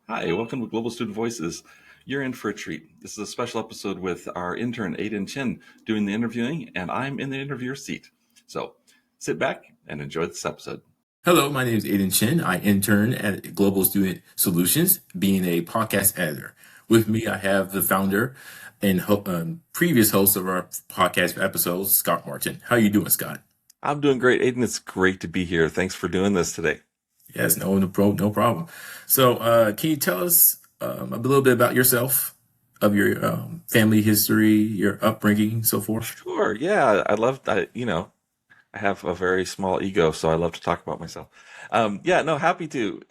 Hi, welcome to Global Student Voices. You're in for a treat. This is a special episode with our intern, Aiden Chin, doing the interviewing, and I'm in the interviewer seat. So sit back and enjoy this episode. Hello, my name is Aiden Chin. I intern at Global Student Solutions, being a podcast editor. With me, I have the founder and previous host of our podcast episodes, Scott Martin. How you doing, Scott? I'm doing great, Aiden. It's great to be here. Thanks for doing this today. Yes, no problem. So, can you tell us a little bit about yourself, of your family history, your upbringing, so forth? Sure, yeah, I have a very small ego, so I love to talk about myself. Yeah, no, happy to.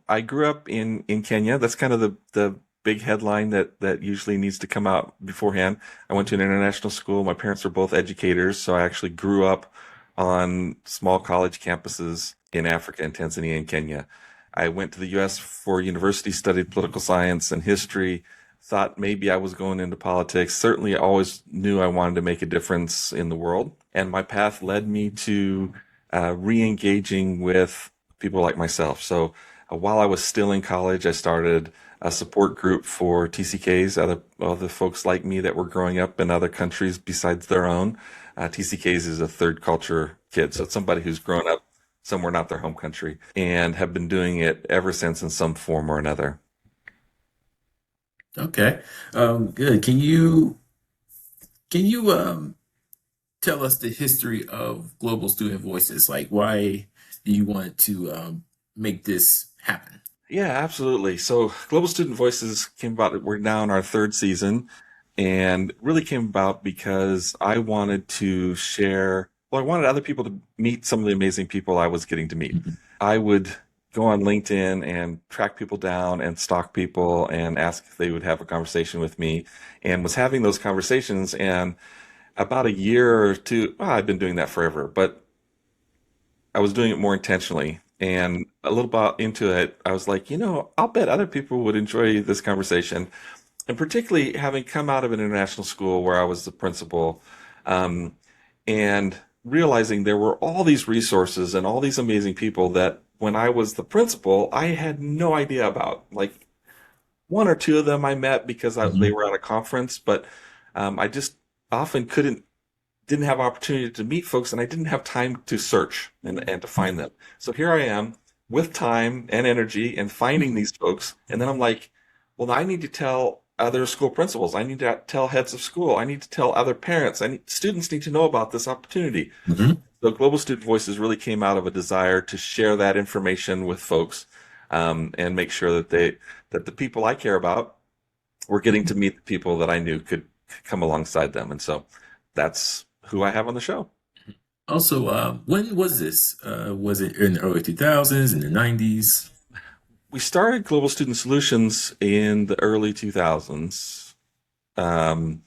I grew up in Kenya. That's kind of the big headline that usually needs to come out beforehand. I went to an international school. My parents were both educators, so I actually grew up on small college campuses in Africa, in Tanzania and Kenya. I went to the U.S. for university, studied political science and history. Thought maybe I was going into politics. Certainly, I always knew I wanted to make a difference in the world. And my path led me to re-engaging with people like myself. So while I was still in college, I started a support group for TCKs, other folks like me that were growing up in other countries besides their own. TCKs is a third culture kid, so it's somebody who's grown up somewhere not their home country and have been doing it ever since in some form or another. Okay, good. Can you tell us the history of Global Student Voices? Like, why do you want to make this happen? Yeah, absolutely. So Global Student Voices came about, we're now in our third season, and really came about because I wanted to share, well, I wanted other people to meet some of the amazing people I was getting to meet. Mhm. I would go on LinkedIn and track people down and stalk people and ask if they would have a conversation with me, and was having those conversations. And about a year or two, well, I've been doing that forever, but I was doing it more intentionally. And a little bit into it, I was like, I'll bet other people would enjoy this conversation. And particularly having come out of an international school where I was the principal, um, and realizing there were all these resources and all these amazing people that when I was the principal, I had no idea about. Like one or two of them I met because they Mhm. were at a conference, but I just often didn't have opportunity to meet folks, and I didn't have time to search and to find them. So here I am with time and energy and finding these folks. And then I'm like, well, I need to tell other school principals. I need to tell heads of school. I need to tell other parents. Students need to know about this opportunity. Mhm. So Global Student Voices really came out of a desire to share that information with folks, and make sure that the people I care about were getting to meet the people that I knew could come alongside them. And so that's who I have on the show. Also, when was this? Was it in the early 2000s, in the 90s? We started Global Student Solutions in the early 2000s, um,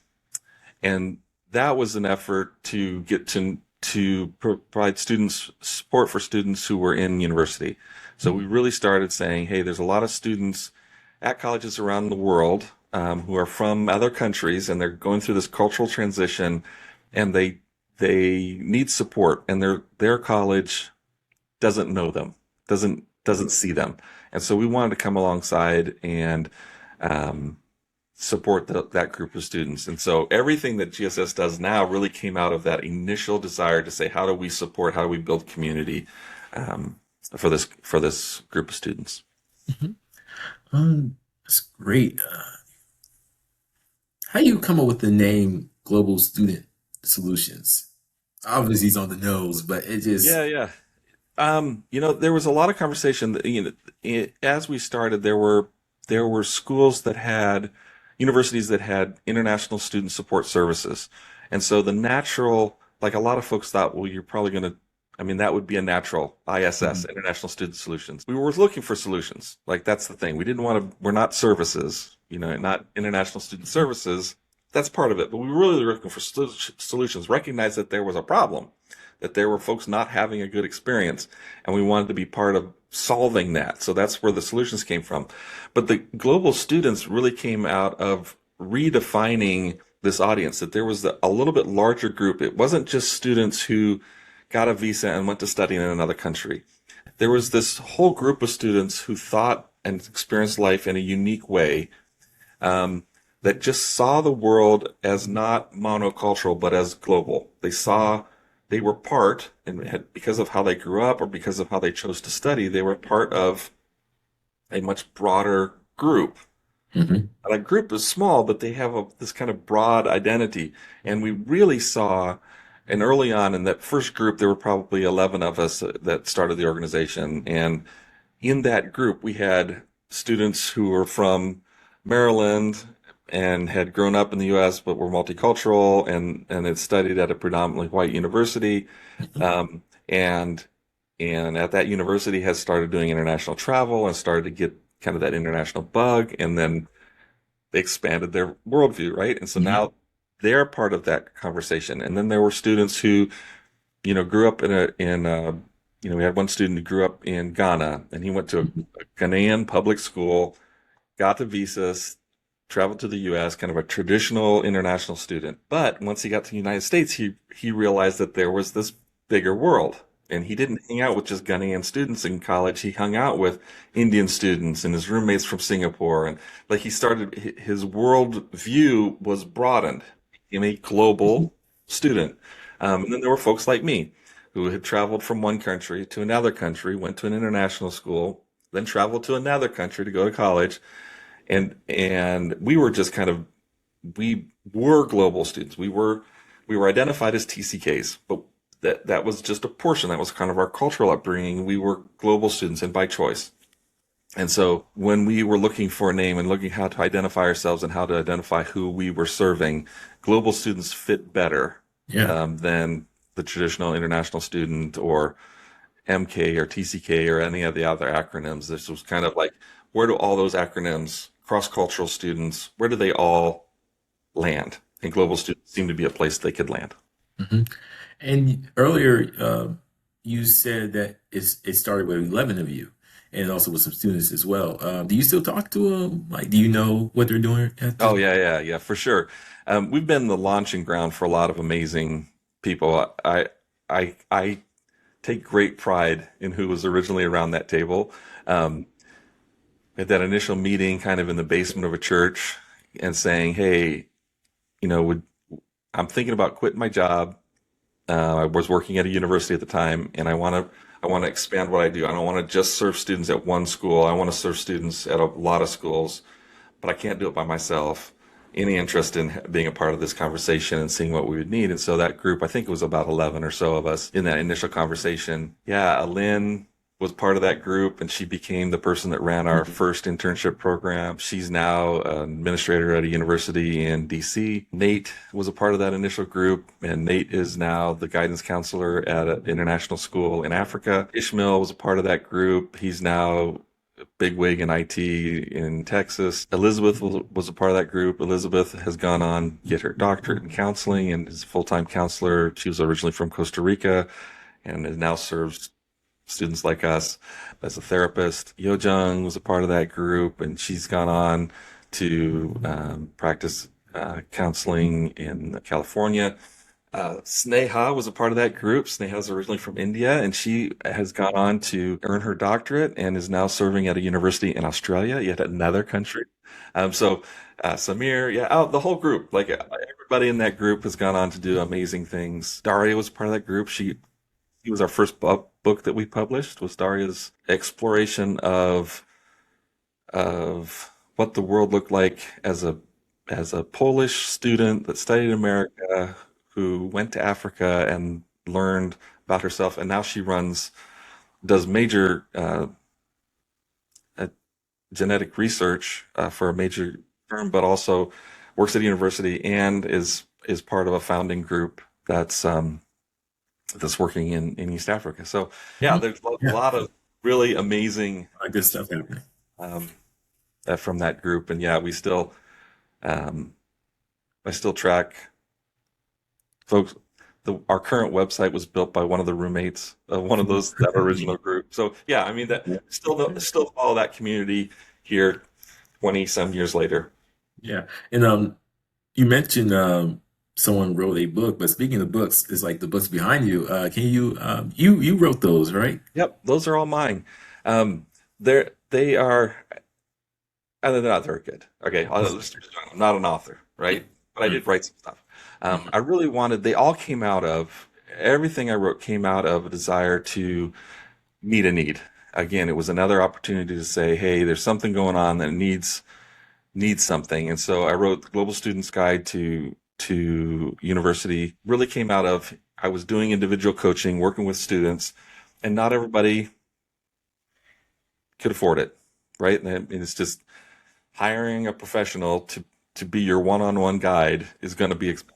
and that was an effort to get to provide students support for students who were in university. So we really started saying, hey, there's a lot of students at colleges around the world, who are from other countries, and they're going through this cultural transition, and they need support, and their college doesn't know them, doesn't see them, and so we wanted to come alongside and um, support that group of students. And so everything that GSS does now really came out of that initial desire to say, how do we support, how do we build community, um, for this group of students. Mhm. That's great. How do you come up with the name Global Student Solutions? Obviously, it's on the nose, but it just. Yeah, yeah. There was a lot of conversation that, as we started, there were schools that had universities that had international student support services. And so the natural, like a lot of folks thought, well, you're probably going to, I mean, that would be a natural ISS, Mhm. International Student Solutions. We were looking for solutions. Like that's the thing. We didn't want to, we're not services, not international student services. That's part of it. But we were really looking for solutions, recognize that there was a problem, that there were folks not having a good experience, and we wanted to be part of solving that. So that's where the solutions came from. But the global students really came out of redefining this audience, that there was a little bit larger group. It wasn't just students who got a visa and went to study in another country. There was this whole group of students who thought and experienced life in a unique way, um, that just saw the world as not monocultural, but as global. They saw they were part, and because of how they grew up or because of how they chose to study, they were part of a much broader group. Hmm. And a group is small, but they have this kind of broad identity. And we really saw, and early on in that first group, there were probably 11 of us that started the organization. And in that group, we had students who were from Maryland and had grown up in the U.S. but were multicultural and had studied at a predominantly white university, um, and and at that university has started doing international travel and started to get kind of that international bug, and then they expanded their worldview, right? And so Hmm. now they're part of that conversation. And then there were students who grew up we had one student who grew up in Ghana, and he went to a Ghanaian public school, got the visas, traveled to the US, kind of a traditional international student. But once he got to the United States, he realized that there was this bigger world. And he didn't hang out with just Ghanaian students in college. He hung out with Indian students and his roommates from Singapore. And like he started, his world view was broadened. He became a global student. And then there were folks like me who had traveled from one country to another country, went to an international school, then traveled to another country to go to college, and we were just kind of we were global students. We were identified as TCKs, but that was just a portion. That was kind of our cultural upbringing. We were global students and by choice. And so when we were looking for a name and looking how to identify ourselves and how to identify who we were serving, global students fit better Yeah. than the traditional international student or MK or TCK or any of the other acronyms. This was kind of like, where do all those acronyms, cross-cultural students, where do they all land? And global students seem to be a place they could land. Hmm. And earlier, you said that it started with 11 of you, and also with some students as well. Do you still talk to them? Like, do you know what they're doing at this? Oh yeah, yeah, yeah, for sure. We've been the launching ground for a lot of amazing people. I take great pride in who was originally around that table. Um, at that initial meeting, kind of in the basement of a church, and saying, "Hey, would I'm thinking about quitting my job. I was working at a university at the time, and I want to expand what I do. I don't want to just serve students at one school. I want to serve students at a lot of schools, but I can't do it by myself. Any interest in being a part of this conversation and seeing what we would need?" And so that group, I think it was about 11 or so of us in that initial conversation. Yeah, Lynn was part of that group, and she became the person that ran our first internship program. She's now an administrator at a university in DC. Nate was a part of that initial group, and Nate is now the guidance counselor at an international school in Africa. Ishmael was a part of that group. He's now bigwig in IT in Texas. Elizabeth was a part of that group. Elizabeth has gone on to get her doctorate in counseling and is a full-time counselor. She was originally from Costa Rica and now serves students like us as a therapist. Yo Jung was a part of that group, and she's gone on to practice counseling in California. Sneha was a part of that group. Sneha is originally from India, and she has gone on to earn her doctorate and is now serving at a university in Australia, yet another country. Samir, yeah, the whole group, like everybody in that group has gone on to do amazing things. Daria was part of that group. She was our first book that we published, was Daria's exploration of what the world looked like as a Polish student that studied in America who went to Africa and learned about herself, and now she does major uh, genetic research for a major firm, but also works at a university and is part of a founding group that's working in East Africa. So yeah, Mhm. there's a Yeah, lot of really amazing good stuff happening. um, from that group, and yeah, um, I still track folks. Our current website was built by one of the roommates of one of that original group. So yeah, I mean that Yeah. still follow that community here 20 some years later. Yeah. And you mentioned someone wrote a book, but speaking of books, it's like the books behind you. Can you you wrote those, right? Yep, those are all mine. They are. and they're not very good. Okay, I'm not an author, right? But I did write some stuff. I really wanted. They all came out of everything I wrote came out of a desire to meet a need. Again, it was another opportunity to say, hey, there's something going on that needs something. And so I wrote the Global Students Guide to University. Really came out of I was doing individual coaching, working with students, and not everybody could afford it, right? And it's just hiring a professional to be your one-on-one guide is going to be expensive.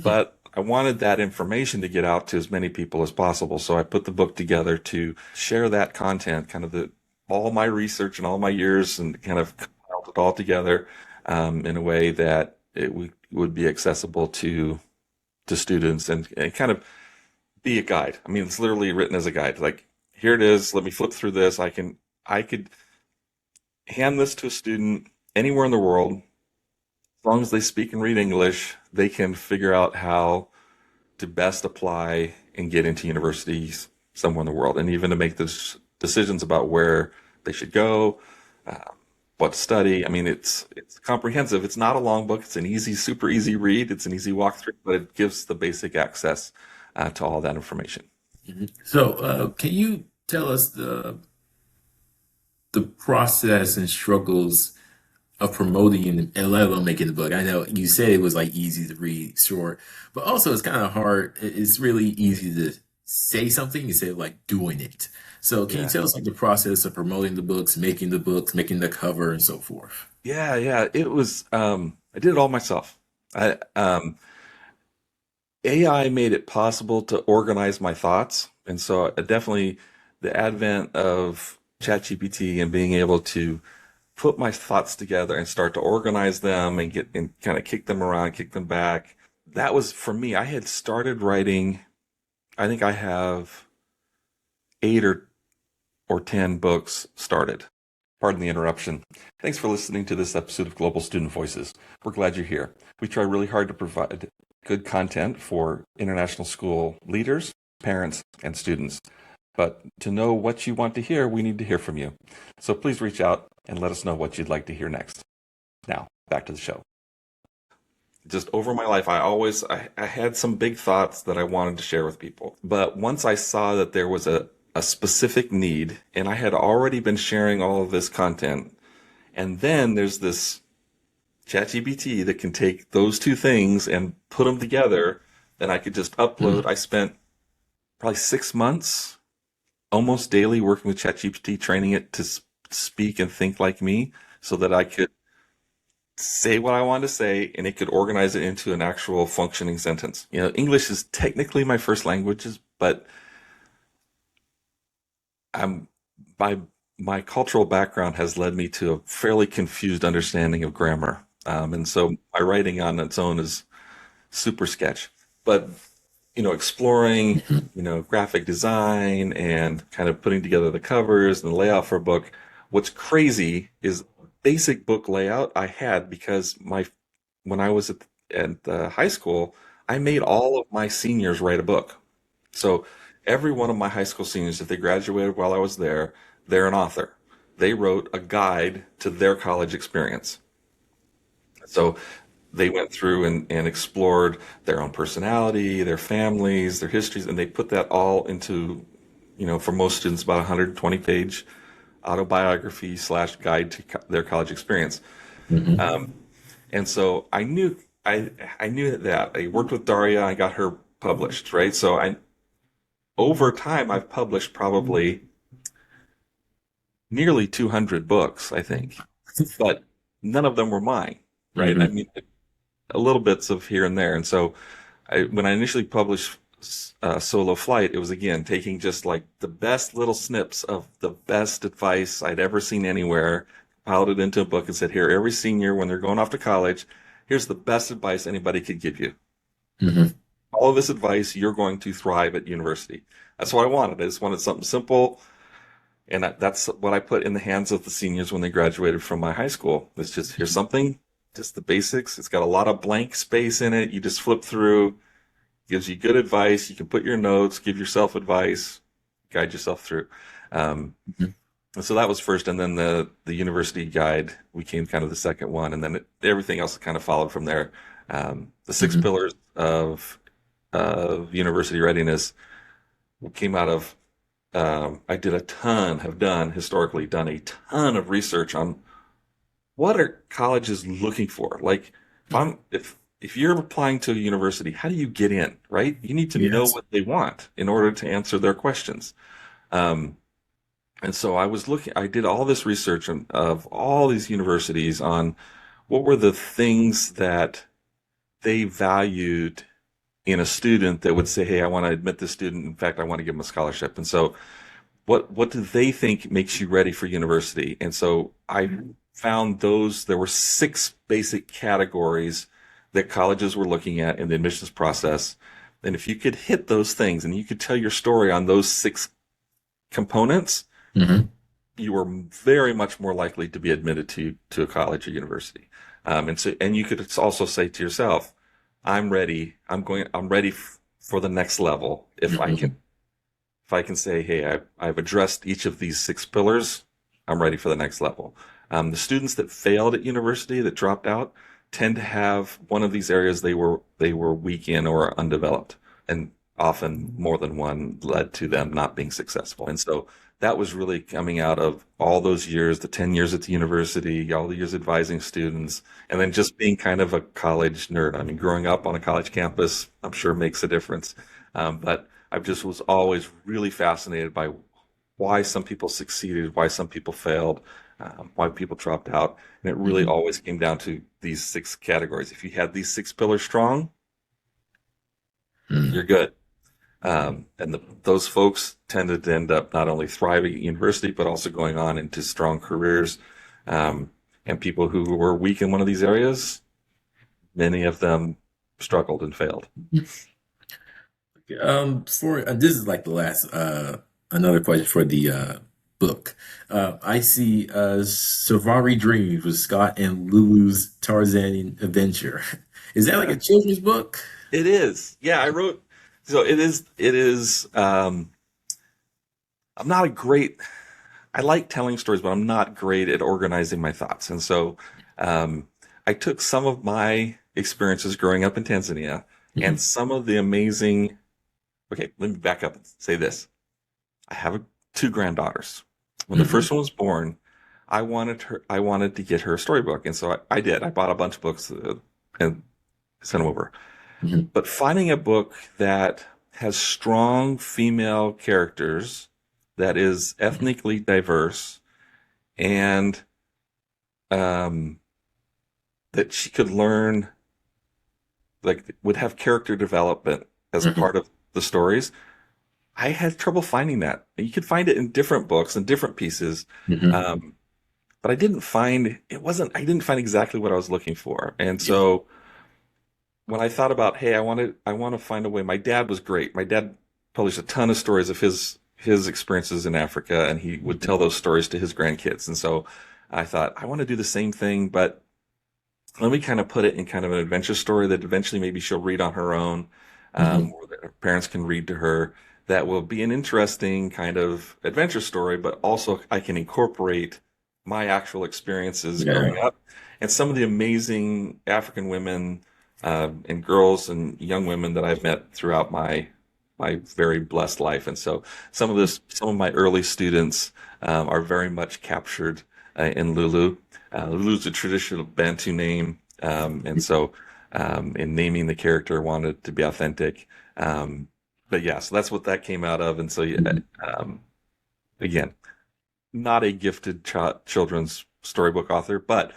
But I wanted that information to get out to as many people as possible. So I put the book together to share that content, kind of the all my research and all my years, and kind of compiled it all together in a way that would be accessible to students and kind of be a guide. I mean, it's literally written as a guide. Like, here it is. Let me flip through this. I could hand this to a student anywhere in the world. As long as they speak and read English, they can figure out how to best apply and get into universities somewhere in the world, and even to make those decisions about where they should go, uh, what to study. I mean, it's comprehensive. It's not a long book. It's an easy, super easy read. It's an easy walkthrough, but it gives the basic access to all that information. So, can you tell us the process and struggles of promoting and let alone making the book? I know you said it was like easy to read, short, but also it's kind of hard. It's really easy to say something instead of like doing it. So, can you Yeah. tell us like the process of promoting the books, making the cover, and so forth? Yeah, yeah. It was I did it all myself. I AI made it possible to organize my thoughts. And so definitely the advent of ChatGPT and being able to put my thoughts together and start to organize them and get and kind of kick them around, kick them back. That was for me. I had started writing, I think I have eight or 10 books started. Pardon the interruption. Thanks for listening to this episode of Global Student Voices. We're glad you're here. We try really hard to provide good content for international school leaders, parents, and students. But to know what you want to hear, we need to hear from you. So please reach out and let us know what you'd like to hear next. Now, back to the show. Just over my life, I had some big thoughts that I wanted to share with people. But once I saw that there was a specific need, and I had already been sharing all of this content, and then there's this ChatGPT that can take those two things and put them together, then I could just upload. I spent probably 6 months almost daily working with ChatGPT, training it to speak and think like me so that I could say what I wanted to say and it could organize it into an actual functioning sentence. You know, English is technically my first language, but I'm my my cultural background has led me to a fairly confused understanding of grammar. And so my writing on its own is super sketch. But exploring, graphic design and kind of putting together the covers and the layout for a book. What's crazy is basic book layout I had because my when I was at high school, I made all of my seniors write a book. So every one of my high school seniors, if they graduated while I was there, they're an author. They wrote a guide to their college experience. So they went through and explored their own personality, their families, their histories, and they put that all into, for most students, about 120-page autobiography slash guide to their college experience. Hmm. Um, and so I knew that I worked with Daria, I got her published, right? So over time I've published probably nearly 200 books, I think, but none of them were mine, right? I Hmm. mean, a little bits of here and there. And so when I initially published Solo Flight, it was again taking just like the best little snips of the best advice I'd ever seen anywhere, piled it into a book and said, here, every senior, when they're going off to college, here's the best advice anybody could give you. Hmm. All of this advice, you're going to thrive at university. That's what I wanted. I just wanted something simple. And that's what I put in the hands of the seniors when they graduated from my high school. It's just, here's something, just the basics. It's got a lot of blank space in it. You just flip through, gives you good advice. You can put your notes, give yourself advice, guide yourself through. Um, And so that was first, and then the university guide became kind of the second one, and then everything else kind of followed from there. The six Hmm. pillars of university readiness came out of I did a ton, have done historically done a ton of research on what are colleges looking for. Like if you're applying to a university, how do you get in, right? You need to know Yes. what they want in order to answer their questions. Um, and so I did all this research of all these universities on what were the things that they valued in a student that would say, hey, I want to admit this student. In fact, I want to give them a scholarship. And so what do they think makes you ready for university? And so I found there were six basic categories that colleges were looking at in the admissions process. And if you could hit those things and you could tell your story on those six components, Hmm. you were very much more likely to be admitted to a college or university. And you could also say to yourself, I'm ready. I'm ready for the next level Hmm. if I can say, hey, I've addressed each of these six pillars, I'm ready for the next level. The students that failed at university, that dropped out, tend to have one of these areas they were weak in or undeveloped, and often more than one led to them not being successful. And so that was really coming out of all those years, the 10 years at the university, all the years advising students, and then just being kind of a college nerd. I mean, growing up on a college campus, I'm sure makes a difference. But I just was always really fascinated by why some people succeeded, why some people failed, why people dropped out. And it really Hmm. always came down to these six categories. If you had these six pillars strong, you're good. And those folks tended to end up not only thriving at university, but also going on into strong careers. Um, and people who were weak in one of these areas, many of them struggled and failed. For this is like the last another question for the book. I see Safari Dreams with Scott and Lulu's Tarzan Adventure. Is that like Yeah, a children's book? it is. Yeah, I wrote. So it is. It is. I'm not a great. I like telling stories, but I'm not great at organizing my thoughts. And so um, I took some of my experiences growing up in Tanzania and Hmm. some of the amazing. Okay, let me back up and say this. I have two granddaughters. When the Hmm. first one was born, I wanted to get her a storybook, and so I did. I bought a bunch of books and sent them over. Hmm. But finding a book that has strong female characters, that is ethnically diverse, and um, that she could learn, like, would have character development as a Hmm. part of the stories. I had trouble finding that. You could find it in different books and different pieces, Hmm. um, but I didn't find exactly what I was looking for. And Yeah. so when I thought about, hey, I want to find a way. My dad was great. My dad published a ton of stories of his experiences in Africa, and he would tell those stories to his grandkids. And so I thought I want to do the same thing, but let me kind of put it in kind of an adventure story that eventually maybe she'll read on her own, Hmm. or that her parents can read to her. That will be an interesting kind of adventure story, but also I can incorporate my actual experiences Yeah. growing up and some of the amazing African women and girls and young women that I've met throughout my very blessed life. And so some of my early students are very much captured in Lulu. Lulu's a traditional Bantu name, and so in naming the character, wanted to be authentic. But yeah, so that's what that came out of. And so yeah, Mhm. um, again, not a gifted children's storybook author, but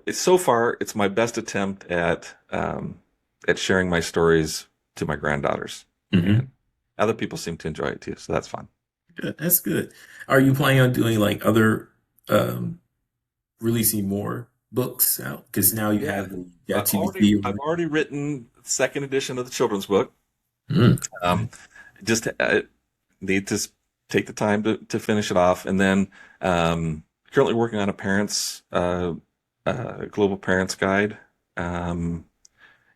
it's so far it's my best attempt at sharing my stories to my granddaughters, and Hmm. other people seem to enjoy it too, so that's fun. Good. That's good. Are you planning on doing like other um releasing more books out? Because now you Yeah, have the ChatGPT. I've already written the second edition of the children's book. Mm. Um, just need to take the time to finish it off, and then currently working on a global parents guide. Um,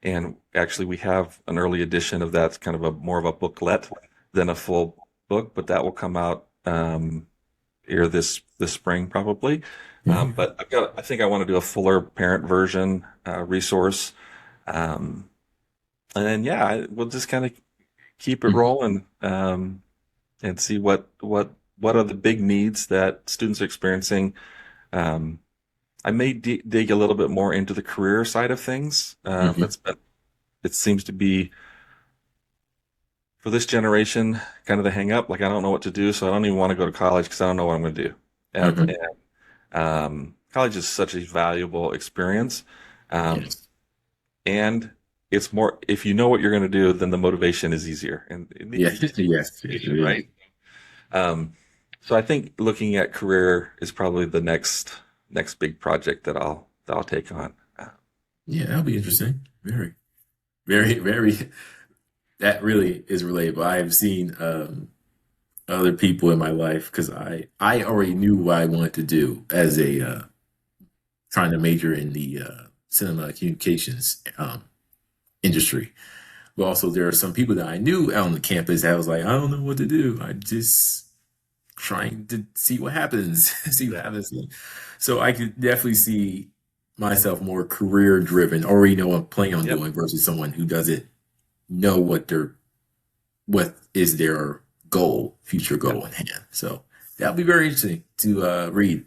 and actually, we have an early edition of that. It's kind of a more of a booklet than a full book, but that will come out. here this spring probably. Mhm. But I think I want to do a fuller parent version resource. Um, and then yeah, we'll just kind of keep it Mhm. rolling and see what are the big needs that students are experiencing. Um, I may dig a little bit more into the career side of things. Mhm. It seems to be for this generation kind of the hang up. Like I don't know what to do, so I don't even want to go to college because I don't know what I'm going to do. Mhm. College is such a valuable experience, um, Yes. and it's more if you know what you're going to do, then the motivation is easier, and Yes. you get Yes. It motivation, is. right? Um, so I think looking at career is probably the next big project that I'll take on. Yeah, that'll be interesting. Very, very, very. That really is relatable. I have seen other people in my life because I already knew what I wanted to do as a trying to major in the cinema communications industry. But also, there are some people that I knew out on the campus that was like, I don't know what to do. I just trying to see what happens, see what Yeah. happens. So I could definitely see myself more career driven, already know what I'm planning on Yep. doing versus someone who doesn't know what is their goal, future Yep. goal in hand. So that'll be very interesting to read.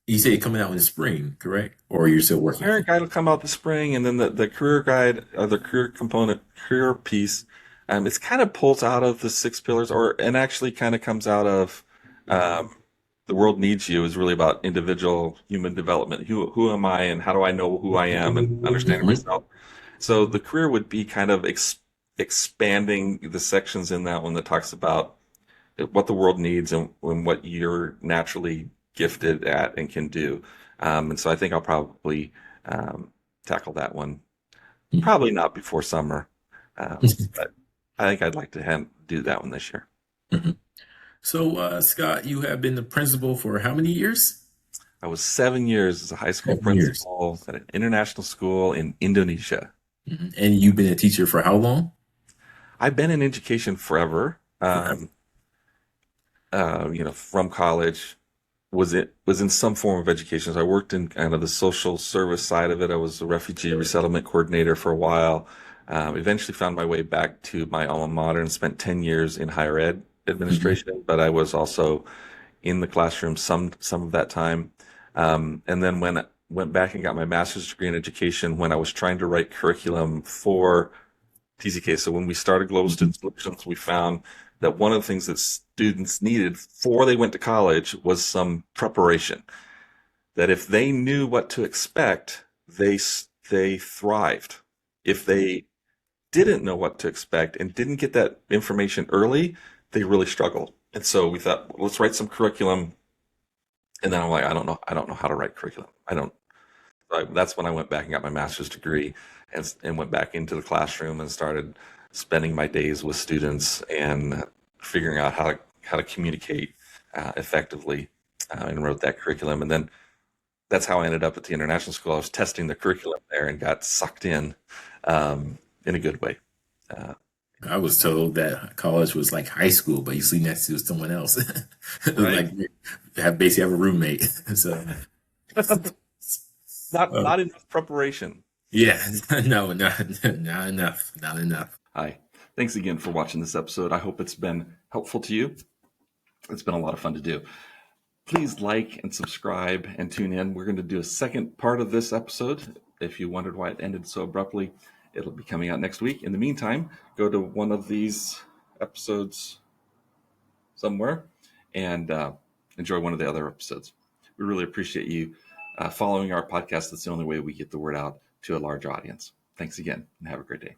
You say it coming out in the spring, correct? Or you're still working on Parent it? guide will come out this spring, and then the career guide, or the career component, career piece, it's kind of pulls out of the six pillars, or and actually kind of comes out of um, the world needs you is really about individual human development. Who am I, and how do I know who I am, and understanding Mhm. myself. So the career would be kind of expanding the sections in that one that talks about what the world needs and what you're naturally gifted at and can do. And so I think I'll probably tackle that one. Probably not before summer, but I think I'd like to do that one this year. Mhm. So, Scott, you have been the principal for how many years? I was 7 years as a high school 7 years. principal at an international school in Indonesia. Mhm. And you've been a teacher for how long? I've been in education forever. Forever. From college, was in some form of education. So I worked in kind of the social service side of it. I was a refugee resettlement coordinator for a while. Eventually found my way back to my alma mater and spent 10 years in higher ed Mhm. administration, but I was also in the classroom some of that time. And then when I went back and got my master's degree in education, when I was trying to write curriculum for TCK. So when we started Global Mhm. Student Solutions, we found that one of the things that students needed before they went to college was some preparation. That if they knew what to expect, they thrived. If they didn't know what to expect and didn't get that information early, they really struggled. And so we thought, let's write some curriculum. And then I'm like, I don't know how to write curriculum. I don't that's when I went back and got my master's degree and went back into the classroom and started spending my days with students and figuring out how to communicate effectively and wrote that curriculum. And then that's how I ended up at the international school. I was testing the curriculum there and got sucked in a good way. Uh, I was told that college was like high school, but you sleep next to someone else. right? Like have basically have a roommate. So, Not oh, enough preparation. yeah, no, not enough, not enough. Hi. Thanks again for watching this episode. I hope it's been helpful to you. It's been a lot of fun to do. Please like and subscribe and tune in. We're going to do a second part of this episode. If you wondered why it ended so abruptly, it'll be coming out next week. In the meantime, go to one of these episodes somewhere and enjoy one of the other episodes. We really appreciate you following our podcast. That's the only way we get the word out to a large audience. Thanks again and have a great day.